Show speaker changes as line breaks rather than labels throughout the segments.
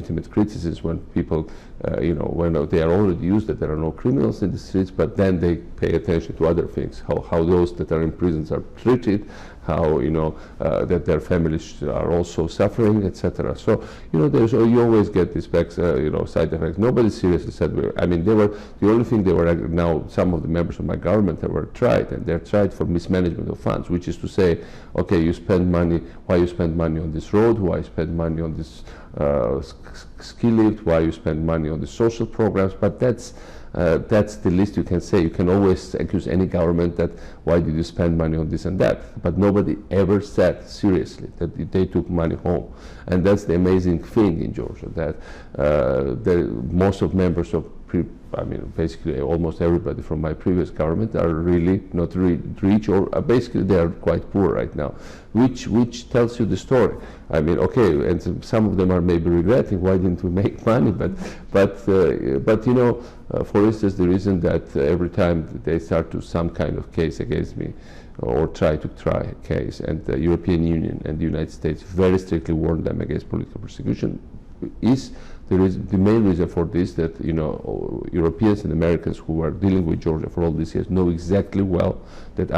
legitimate criticisms when people, when they are already used that there are no criminals in the streets, but then they pay attention to other things, how those that are in prisons are treated, how that their families are also suffering, etc. So you always get this back, side effects. Nobody seriously said. They were the only thing they were now. Some of the members of my government that were tried, and they're tried for mismanagement of funds, which is to say, okay, you spend money. Why you spend money on this road? Why you spend money on this ski lift? Why you spend money on the social programs? But that's the least you can say. You can always accuse any government that why did you spend money on this and that, but nobody ever said seriously that they took money home. And that's the amazing thing in Georgia, that most of members of basically almost everybody from my previous government are really not rich, or basically they are quite poor right now, which tells you the story. Okay, and some of them are maybe regretting why didn't we make money, but for instance, the reason that every time they start to some kind of case against me, or try a case, and the European Union and the United States very strictly warn them against political persecution, is the main reason for this, that Europeans and Americans who are dealing with Georgia for all these years know exactly well that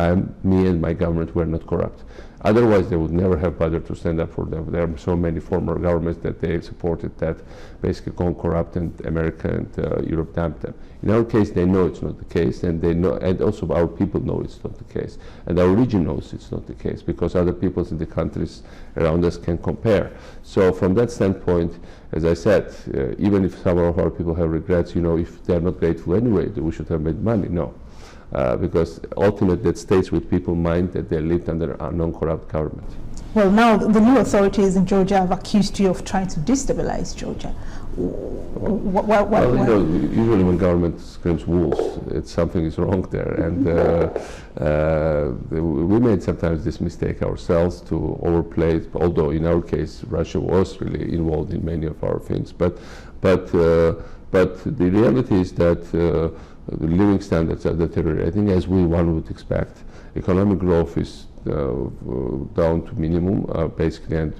me and my government were not corrupt. Otherwise, they would never have bothered to stand up for them. There are so many former governments that they supported that basically gone corrupt, and America and Europe dumped them. In our case, they know it's not the case, and they know, and also our people know it's not the case, and our region knows it's not the case, because other peoples in the countries around us can compare. So from that standpoint, as I said, even if some of our people have regrets, if they're not grateful anyway, that we should have made money, no. Because ultimately that stays with people's mind that they lived under a non-corrupt government.
Well, now the new authorities in Georgia have accused you of trying to destabilize Georgia.
Usually when government screams wolves, something is wrong there, and we made sometimes this mistake ourselves to overplay it, although in our case Russia was really involved in many of our things, but the reality is that the living standards are deteriorating, as one would expect. Economic growth is down to minimum, basically, and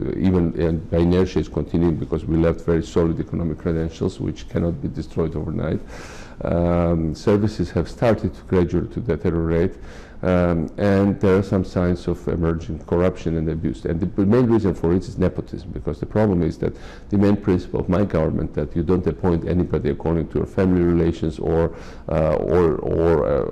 by inertia is continuing because we left very solid economic credentials which cannot be destroyed overnight. Services have started gradually to deteriorate, and there are some signs of emerging corruption and abuse. And the main reason for it is nepotism, because the problem is that the main principle of my government, that you don't appoint anybody according to your family relations or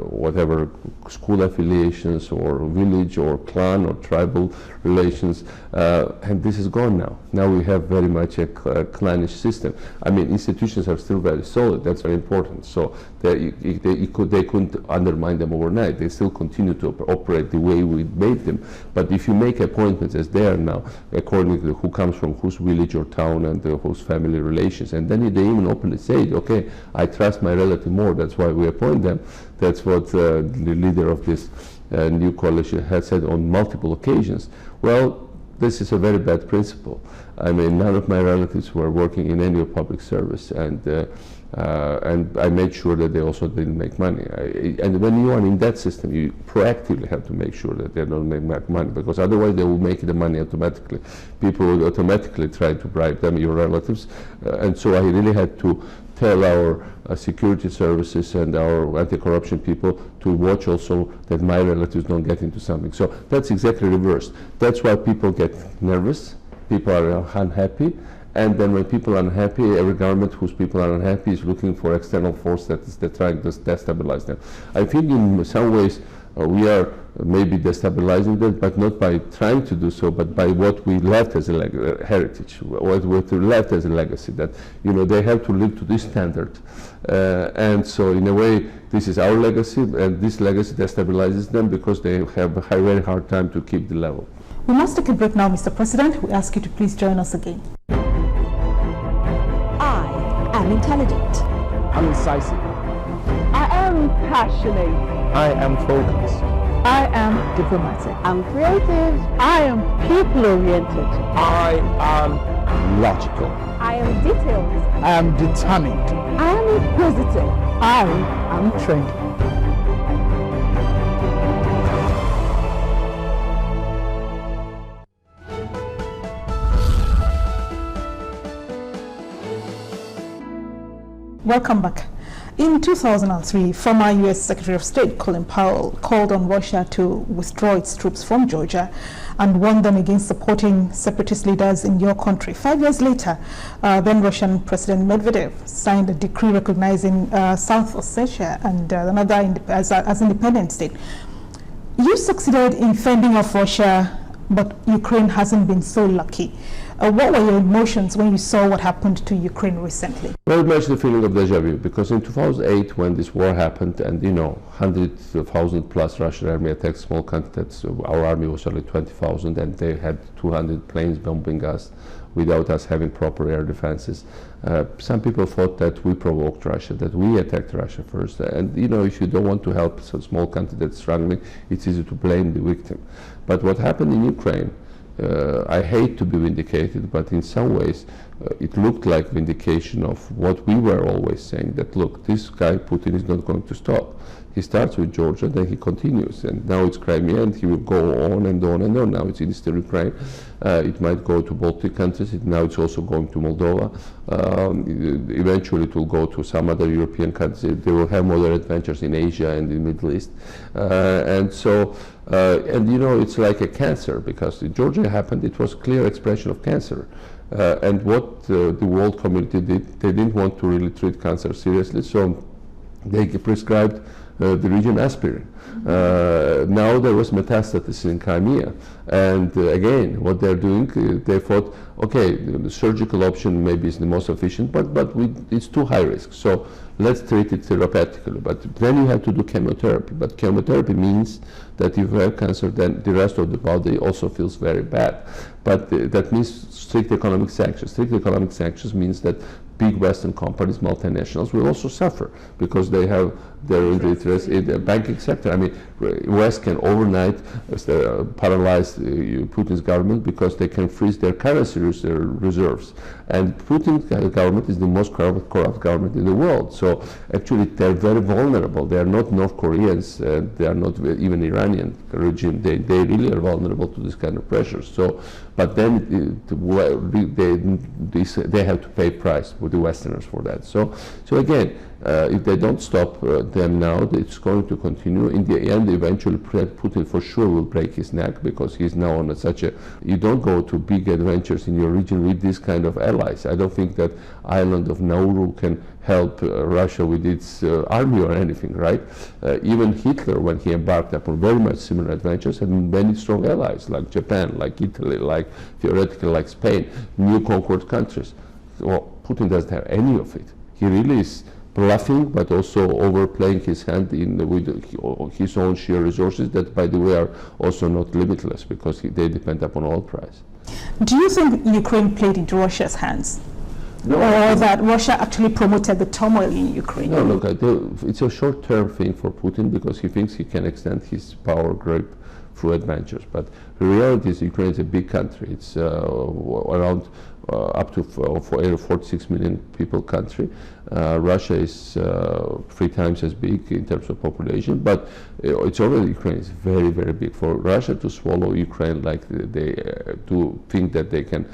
whatever school affiliations or village or clan or tribal relations, and this is gone now. Now we have very much a clannish system. Institutions are still very solid, that's very important, so they couldn't undermine them overnight. They still continue to operate the way we made them. But if you make appointments, as they are now, according to who comes from whose village or town and whose family relations, and then they even openly say, okay, I trust my relative more, that's why we appoint them. That's what the leader of this new coalition has said on multiple occasions. Well, this is a very bad principle. None of my relatives were working in any public service, and I made sure that they also didn't make money. And when you are in that system, you proactively have to make sure that they don't make money, because otherwise they will make the money automatically. People will automatically try to bribe them, your relatives, and so I really had to tell our security services and our anti-corruption people to watch also that my relatives don't get into something. So that's exactly reversed. That's why people get nervous, people are unhappy, and then when people are unhappy, every government whose people are unhappy is looking for external force that is trying to destabilize them. I think in some ways we are maybe destabilizing them, but not by trying to do so, but by what we left as a heritage, what we left as a legacy, that they have to live to this standard. And so in a way, this is our legacy, and this legacy destabilizes them because they have a very hard time to keep the level.
We must take a break now, Mr. President. We ask you to please join us again.
I am intelligent.
I'm incisive.
I am passionate.
I am focused.
I am diplomatic.
I'm creative.
I am people-oriented.
I am logical.
I am detailed.
I am determined.
I am inquisitive. I am trained.
Welcome back. In 2003, former U.S. Secretary of State Colin Powell called on Russia to withdraw its troops from Georgia and warned them against supporting separatist leaders in your country. 5 years later, then Russian President Medvedev signed a decree recognizing South Ossetia and another as independent state. You succeeded in fending off Russia, but Ukraine hasn't been so lucky. What were your emotions when you saw what happened to Ukraine recently?
Very much the feeling of deja vu, because in 2008, when this war happened, and 100,000 plus Russian army attacked small countries, our army was only 20,000, and they had 200 planes bombing us without us having proper air defenses. Some people thought that we provoked Russia, that we attacked Russia first. And if you don't want to help a small country that's struggling, it's easy to blame the victim. But what happened in Ukraine, I hate to be vindicated, but in some ways it looked like vindication of what we were always saying, that look, this guy Putin is not going to stop. He starts with Georgia, then he continues, and now it's Crimea, and he will go on and on and on. Now it's in Eastern Ukraine. It might go to Baltic countries. Now it's also going to Moldova. Eventually it will go to some other European countries. They will have more adventures in Asia and in the Middle East. It's like a cancer, because in Georgia happened, it was clear expression of cancer. And what the world community did, they didn't want to really treat cancer seriously, so they prescribed the region aspirin. Now there was metastasis in Crimea, and again, what they're doing, they thought, okay, the surgical option maybe is the most efficient, but it's too high risk, so let's treat it therapeutically. But then you have to do chemotherapy. But chemotherapy means that if you have cancer, then the rest of the body also feels very bad. But that means strict economic sanctions. Strict economic sanctions means that big Western companies, multinationals, will also suffer because they have their interest in the banking sector. I mean, West can overnight paralyze Putin's government because they can freeze their currency reserves. And Putin's government is the most corrupt government in the world. So actually, they're very vulnerable. They are not North Koreans. They are not even Iranian regime. They really are vulnerable to this kind of pressure. So, but then they have to pay price with the Westerners for that. So again, if they don't stop them now, it's going to continue. In the end, eventually, Putin for sure will break his neck, because he's now on such a. You don't go to big adventures in your region with this kind of allies. I don't think that island of Nauru can help Russia with its army or anything, right? Even Hitler, when he embarked upon very much similar adventures, had many strong allies, like Japan, like Italy, like theoretically like Spain, new conquered countries. Well, Putin doesn't have any of it. He really is bluffing, but also overplaying his hand with his own sheer resources that, by the way, are also not limitless, because they depend upon oil price.
Do you think Ukraine played into Russia's hands? No, or that Russia actually promoted the turmoil in Ukraine?
No, look, it's a short-term thing for Putin, because he thinks he can extend his power grip through adventures. But the reality is Ukraine is a big country. It's around up to 46 million people country. Russia is 3 times as big in terms of population, but it's already, Ukraine is very, very big. For Russia to swallow Ukraine like they to think that they can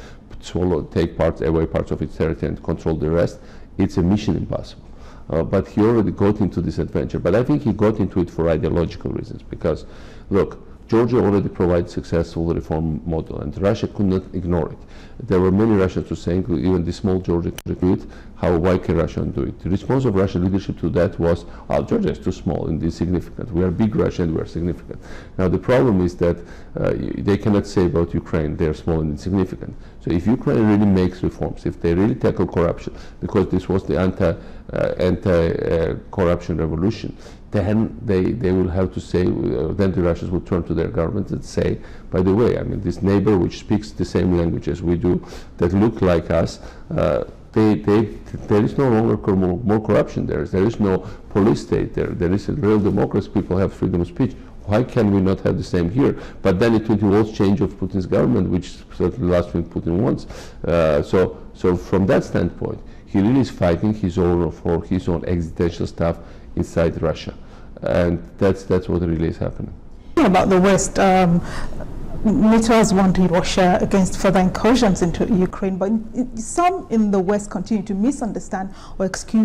take away parts of its territory and control the rest, it's a mission impossible. But he already got into this adventure. But I think he got into it for ideological reasons, because, look, Georgia already provides successful reform model, and Russia could not ignore it. There were many Russians who saying, even the small Georgia could do it, why can Russia do it? The response of Russian leadership to that was, Georgia is too small and insignificant. We are big Russia and we are significant. Now the problem is that they cannot say about Ukraine, they are small and insignificant. So if Ukraine really makes reforms, if they really tackle corruption, because this was the anti-corruption revolution, then they will have to say, then the Russians will turn to their government and say, by the way, I mean, this neighbor which speaks the same language as we do, that look like us, there is no longer more corruption there. There is no police state there. There is a real democracy. People have freedom of speech. Why can we not have the same here? But then it will involve change of Putin's government, which certainly the last thing Putin wants. So from that standpoint, he really is fighting his own existential stuff inside Russia, and that's what really is happening.
About the West, NATO has warned Russia against further incursions into Ukraine, but some in the West continue to misunderstand or excuse